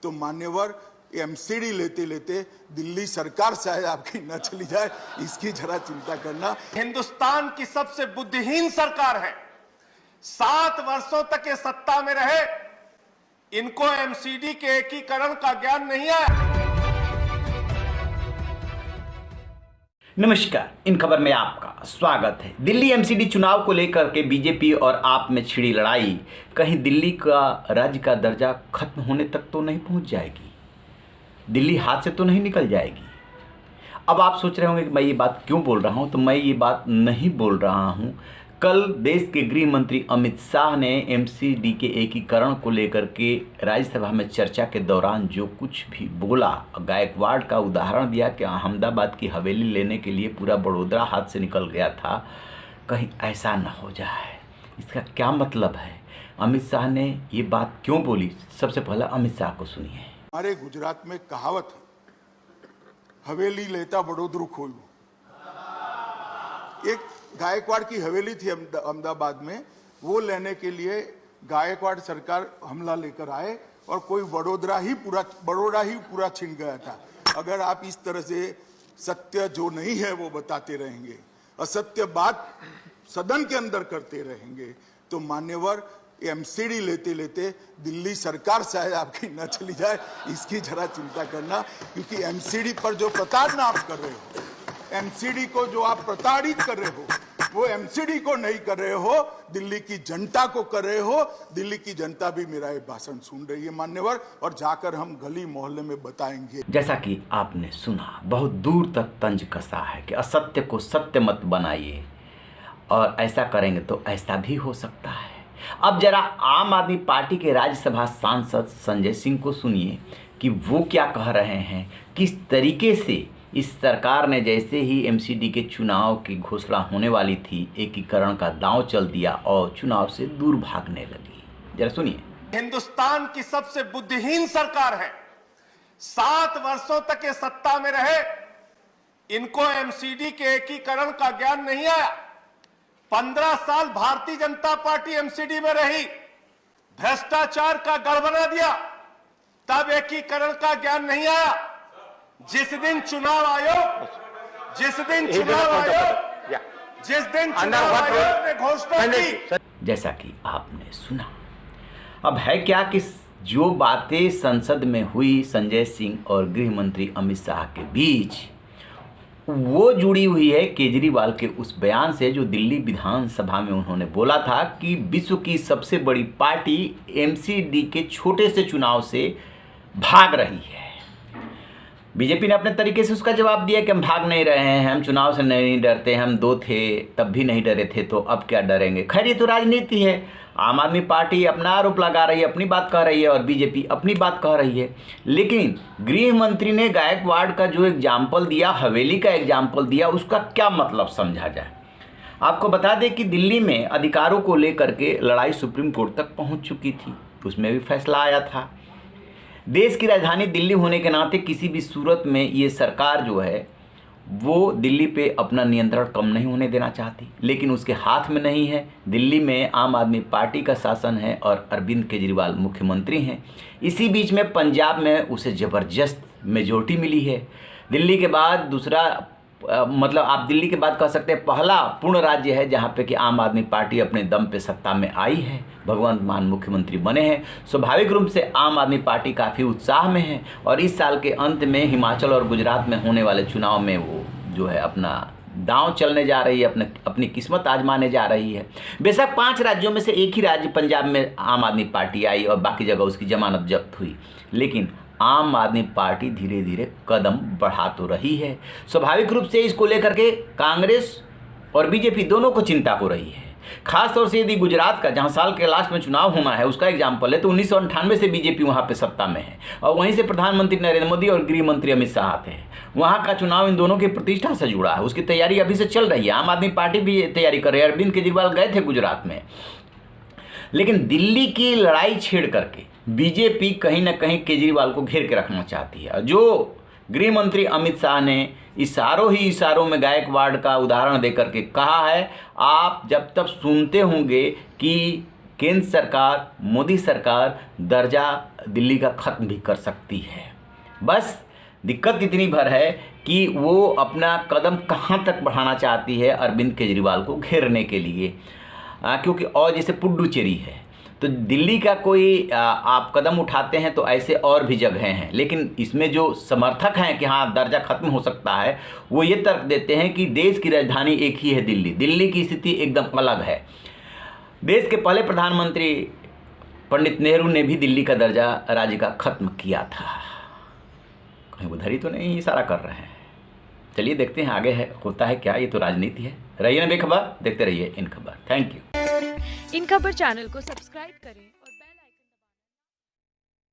तो मान्यवर एमसीडी लेते लेते दिल्ली सरकार शायद आपकी न चली जाए, इसकी जरा चिंता करना। हिंदुस्तान की सबसे बुद्धिहीन सरकार है, 7 वर्षों तक ये सत्ता में रहे, इनको एमसीडी के एकीकरण का ज्ञान नहीं आया। नमस्कार, इन खबर में आपका स्वागत है। दिल्ली एमसीडी चुनाव को लेकर के बीजेपी और आप में छिड़ी लड़ाई कहीं दिल्ली का राज्य का दर्जा खत्म होने तक तो नहीं पहुंच जाएगी, दिल्ली हाथ से तो नहीं निकल जाएगी। अब आप सोच रहे होंगे कि मैं ये बात क्यों बोल रहा हूं, तो मैं ये बात नहीं बोल रहा हूं। कल देश के गृह मंत्री अमित शाह ने एमसीडी के एकीकरण को लेकर के राज्यसभा में चर्चा के दौरान जो कुछ भी बोला, गायकवाड़ का उदाहरण दिया कि अहमदाबाद की हवेली लेने के लिए पूरा बड़ौदा हाथ से निकल गया था, कहीं ऐसा न हो जाए। इसका क्या मतलब है, अमित शाह ने ये बात क्यों बोली? सबसे पहले अमित शाह को सुनिए। हमारे गुजरात में कहावत है, हवेली लेता बड़ोदरू खोलू। एक गायकवाड़ की हवेली थी अहमदाबाद में, वो लेने के लिए गायकवाड़ सरकार हमला लेकर आए और कोई बड़ोदरा ही पूरा छिन गया था। अगर आप इस तरह से सत्य जो नहीं है वो बताते रहेंगे, असत्य बात सदन के अंदर करते रहेंगे, तो मान्यवर एमसीडी लेते लेते दिल्ली सरकार शायद आपकी न चली जाए, इसकी जरा चिंता करना। क्योंकि एमसीडी पर जो प्रताड़ना आप कर रहे हो, एमसीडी को जो आप प्रताड़ित कर रहे हो, वो एमसीडी को नहीं कर रहे हो, दिल्ली की जनता को कर रहे हो। दिल्ली की जनता भी मेरा ये भाषण सुन रही है मान्यवर, और जाकर हम गली मोहल्ले में बताएंगे। जैसा कि आपने सुना, बहुत दूर तक तंज कसा है कि असत्य को सत्य मत बनाइए, और ऐसा करेंगे तो ऐसा भी हो सकता है। अब जरा आम आदमी पार्टी के राज्यसभा सांसद संजय सिंह को सुनिए कि वो क्या कह रहे हैं, किस तरीके से इस सरकार ने जैसे ही एमसीडी के चुनाव की घोषणा होने वाली थी, एकीकरण का दांव चल दिया और चुनाव से दूर भागने लगी। जरा सुनिए। हिंदुस्तान की सबसे बुद्धिहीन सरकार है, 7 वर्षों तक ये सत्ता में रहे, इनको एमसीडी के एकीकरण का ज्ञान नहीं आया। 15 साल भारतीय जनता पार्टी एमसीडी में रही, भ्रष्टाचार का गढ़ बना दिया, तब एकीकरण का ज्ञान नहीं आया। जिस दिन चुनाव आयोग ने घोषणा की, जैसा कि आपने सुना, अब है क्या कि जो बातें संसद में हुई संजय सिंह और गृह मंत्री अमित शाह के बीच, वो जुड़ी हुई है केजरीवाल के उस बयान से जो दिल्ली विधानसभा में उन्होंने बोला था कि विश्व की सबसे बड़ी पार्टी एमसीडी के छोटे से चुनाव से भाग रही है। बीजेपी ने अपने तरीके से उसका जवाब दिया कि हम भाग नहीं रहे हैं, हम चुनाव से नहीं डरते, हम 2 थे तब भी नहीं डरे थे, तो अब क्या डरेंगे। खैर, ये तो राजनीति है। आम आदमी पार्टी अपना आरोप लगा रही है, अपनी बात कह रही है, और बीजेपी अपनी बात कह रही है। लेकिन गृह मंत्री ने गायकवाड़ का जो एग्जाम्पल दिया, हवेली का एग्जाम्पल दिया, उसका क्या मतलब समझा जाए। आपको बता दें कि दिल्ली में अधिकारों को लेकर के लड़ाई सुप्रीम कोर्ट तक पहुँच चुकी थी, उसमें भी फैसला आया था। देश की राजधानी दिल्ली होने के नाते किसी भी सूरत में ये सरकार जो है वो दिल्ली पे अपना नियंत्रण कम नहीं होने देना चाहती, लेकिन उसके हाथ में नहीं है। दिल्ली में आम आदमी पार्टी का शासन है और अरविंद केजरीवाल मुख्यमंत्री हैं। इसी बीच में पंजाब में उसे ज़बरदस्त मेजॉरिटी मिली है। दिल्ली के बाद दूसरा मतलब आप दिल्ली के बाद कह सकते हैं पहला पूर्ण राज्य है जहाँ पे कि आम आदमी पार्टी अपने दम पे सत्ता में आई है, भगवंत मान मुख्यमंत्री बने हैं। स्वाभाविक रूप से आम आदमी पार्टी काफ़ी उत्साह में है, और इस साल के अंत में हिमाचल और गुजरात में होने वाले चुनाव में वो जो है अपना दांव चलने जा रही है, अपनी किस्मत आजमाने जा रही है। बेशक 5 राज्यों में से एक ही राज्य पंजाब में आम आदमी पार्टी आई और बाकी जगह उसकी जमानत जब्त हुई, लेकिन आम आदमी पार्टी धीरे धीरे कदम बढ़ा तो रही है। स्वाभाविक रूप से इसको लेकर के कांग्रेस और बीजेपी दोनों को चिंता हो रही है। खासतौर से यदि गुजरात का, जहां साल के लास्ट में चुनाव होना है, उसका एग्जाम्पल है, तो 1998 से बीजेपी वहां पे सत्ता में है, और वहीं से प्रधानमंत्री नरेंद्र मोदी और गृह मंत्री अमित शाह आते हैं। वहां का चुनाव इन दोनों की प्रतिष्ठा से जुड़ा है, उसकी तैयारी अभी से चल रही है। आम आदमी पार्टी भी तैयारी कर रही है। अरविंद केजरीवाल गए थे गुजरात में, लेकिन दिल्ली की लड़ाई छेड़ करके बीजेपी कहीं ना कहीं केजरीवाल को घेर के रखना चाहती है। जो गृह मंत्री अमित शाह ने इशारों में गायकवाड़ का उदाहरण देकर के कहा है, आप जब तक सुनते होंगे कि केंद्र सरकार, मोदी सरकार दर्जा दिल्ली का ख़त्म भी कर सकती है। बस दिक्कत इतनी भर है कि वो अपना कदम कहाँ तक बढ़ाना चाहती है अरविंद केजरीवाल को घेरने के लिए, क्योंकि और जैसे पुडुचेरी है तो दिल्ली का कोई आप कदम उठाते हैं तो ऐसे और भी जगह हैं, लेकिन इसमें जो समर्थक हैं कि हाँ दर्जा खत्म हो सकता है, वो ये तर्क देते हैं कि देश की राजधानी एक ही है दिल्ली, दिल्ली की स्थिति एकदम अलग है। देश के पहले प्रधानमंत्री पंडित नेहरू ने भी दिल्ली का दर्जा राज्य का खत्म किया था। कहीं उधर ही तो नहीं इशारा कर रहे हैं। चलिए देखते हैं आगे है होता है क्या, ये तो राजनीति है। रहिए ना बेखबर, देखते रहिए इन खबर। Thank you. इन खबर चैनल को सब्सक्राइब करें।